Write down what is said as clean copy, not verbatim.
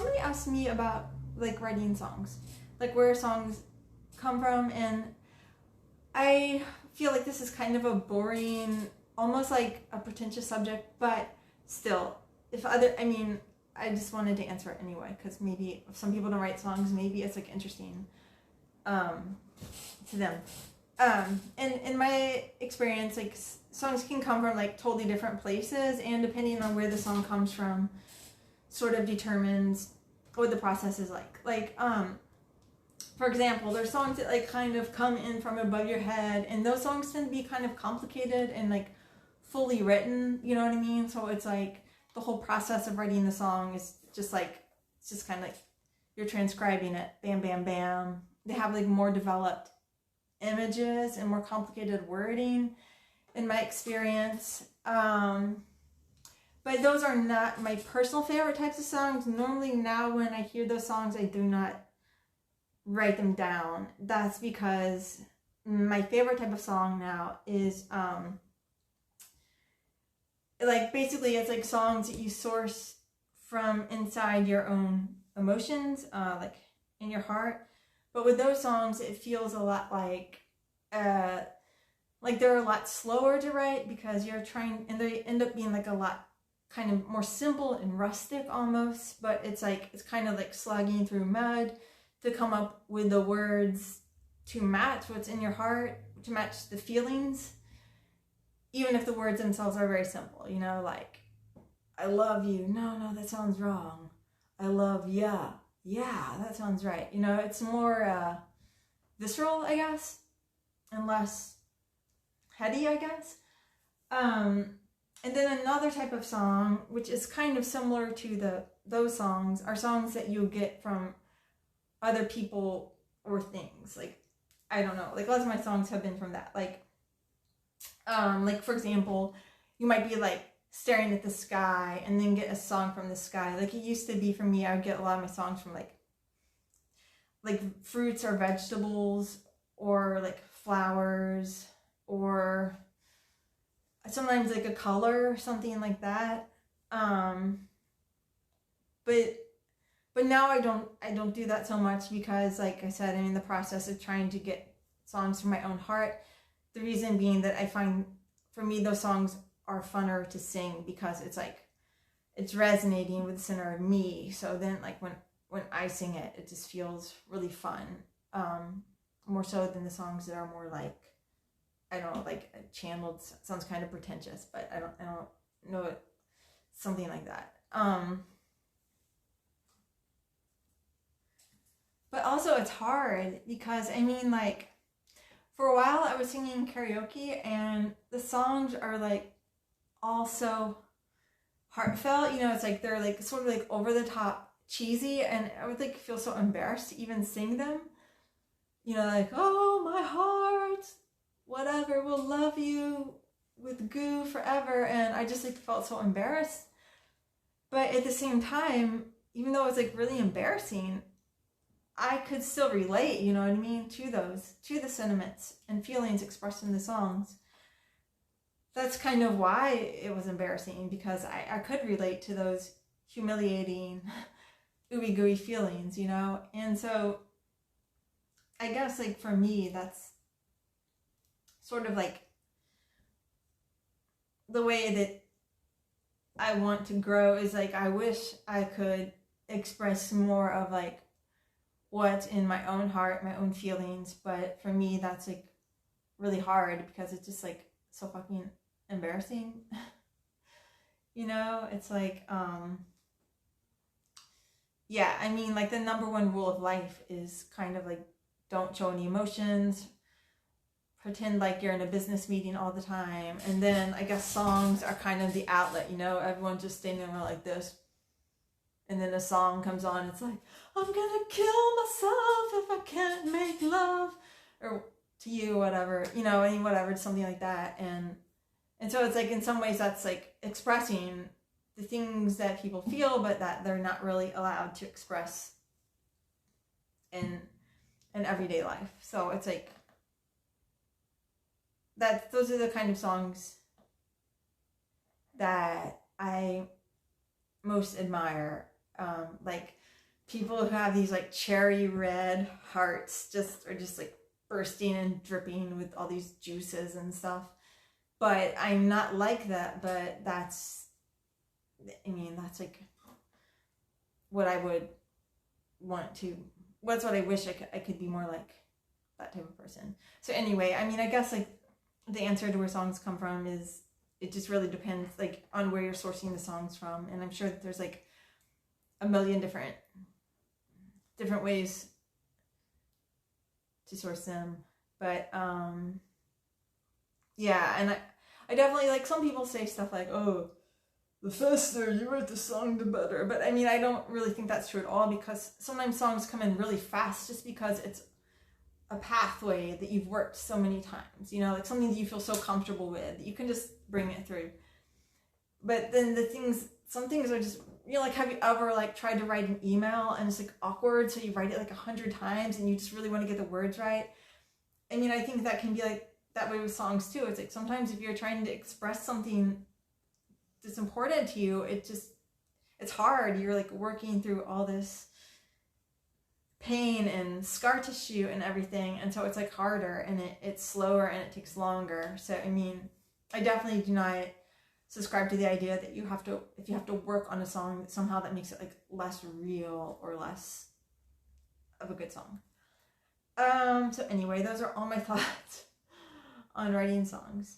somebody asked me about like writing songs, like where songs come from, and I feel like this is kind of a boring, almost like a pretentious subject, but still, I just wanted to answer it anyway, because maybe if some people don't write songs, maybe it's like interesting to them. And in my experience, like songs can come from like totally different places, and depending on where the song comes from, sort of determines what the process is like. Like, for example, there's songs that like kind of come in from above your head, and those songs tend to be kind of complicated and like fully written, you know what I mean? So it's like the whole process of writing the song is just like, it's just kind of like you're transcribing it, bam, bam, bam. They have like more developed images and more complicated wording in my experience. But those are not my personal favorite types of songs. Normally now when I hear those songs, I do not write them down. That's because my favorite type of song now is like basically it's like songs that you source from inside your own emotions, like in your heart. But with those songs, it feels a lot like they're a lot slower to write, because you're trying, and they end up being like a lot kind of more simple and rustic almost, but it's like, it's kind of like slogging through mud to come up with the words to match what's in your heart, to match the feelings, even if the words themselves are very simple, you know, like, I love you, no, that sounds wrong. I love ya, yeah, that sounds right. You know, it's more visceral, I guess, and less heady, I guess. And then another type of song, which is kind of similar to those songs, are songs that you get from other people or things. Like, I don't know, like lots of my songs have been from that. Like for example, you might be like staring at the sky and then get a song from the sky. Like it used to be for me, I would get a lot of my songs from like fruits or vegetables, or like flowers, or sometimes like a color or something like that. But now I don't do that so much, because like I said, I'm in the process of trying to get songs from my own heart. The reason being that I find for me those songs are funner to sing, because it's like it's resonating with the center of me. So then like when I sing it, it just feels really fun. More so than the songs that are more like, I don't know, like channeled. Sounds kind of pretentious, but I don't know it, something like that. But also it's hard, because I mean, like, for a while I was singing karaoke, and the songs are like also heartfelt, you know, it's like they're like sort of like over the top cheesy, and I would like feel so embarrassed to even sing them, you know, like, oh, my heart, whatever, will love you with goo forever, and I just like felt so embarrassed. But at the same time, even though it's like really embarrassing, I could still relate, you know what I mean, to the sentiments and feelings expressed in the songs. That's kind of why it was embarrassing, because I could relate to those humiliating, ooey gooey feelings, you know? And so I guess like for me, that's sort of like the way that I want to grow, is like I wish I could express more of like what's in my own heart, my own feelings, but for me that's like really hard, because it's just like so fucking embarrassing. You know, it's like yeah, I mean, like the number one rule of life is kind of like, don't show any emotions, pretend like you're in a business meeting all the time. And then I guess songs are kind of the outlet, you know, everyone's just standing around like this, and then a song comes on, it's like, I'm gonna kill myself if I can't make love, or to you, whatever, you know, I mean, whatever, something like that. And so it's like, in some ways that's like expressing the things that people feel, but that they're not really allowed to express in everyday life. So it's like, those are the kind of songs that I most admire. Like people who have these like cherry red hearts are just like bursting and dripping with all these juices and stuff. But I'm not like that, but that's like what I would want to, what's what I wish I could be more like that type of person. So anyway, I mean, I guess like the answer to where songs come from is, it just really depends like on where you're sourcing the songs from. And I'm sure that there's like a million different ways to source them. But yeah, and I definitely, like, some people say stuff like, oh, the faster you write the song, the better. But I mean, I don't really think that's true at all, because sometimes songs come in really fast just because it's a pathway that you've worked so many times, you know, like something that you feel so comfortable with that you can just bring it through. But then some things are just, you know, like, have you ever like tried to write an email and it's like awkward, so you write it like 100 times and you just really want to get the words right? I mean, I think that can be like that way with songs too. It's like sometimes if you're trying to express something that's important to you, it's hard. You're like working through all this pain and scar tissue and everything, and so it's like harder, and it's slower and it takes longer. So I mean, I definitely do not subscribe to the idea that if you have to work on a song, somehow that makes it like less real or less of a good song. So anyway, those are all my thoughts on writing songs.